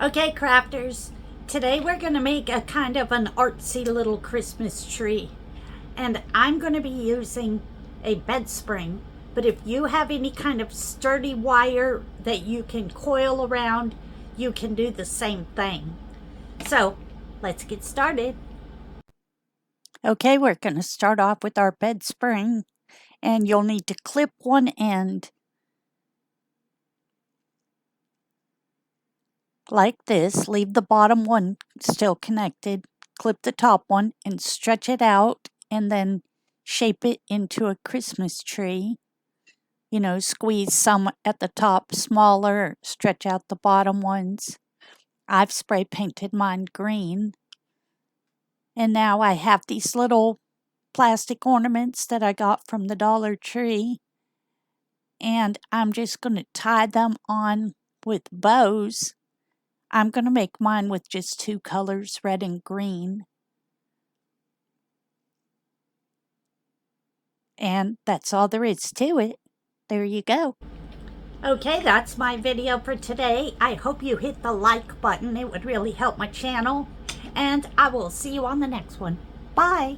Okay, crafters, today we're going to make a kind of an artsy little Christmas tree. And I'm going to be using a bed spring. But if you have any kind of sturdy wire that you can coil around, you can do the same thing. So, let's get started. Okay, we're going to start off with our bed spring. And you'll need to clip one end like this. Leave the bottom one still connected. Clip the top one and stretch it out and then shape it into a Christmas tree. You know, squeeze some at the top smaller, stretch out the bottom ones. I've spray painted mine green. And now I have these little plastic ornaments that I got from the Dollar Tree. And I'm just going to tie them on with bows. I'm going to make mine with just two colors, red and green. And that's all there is to it. There you go. Okay, that's my video for today. I hope you hit the like button. It would really help my channel. And I will see you on the next one. Bye.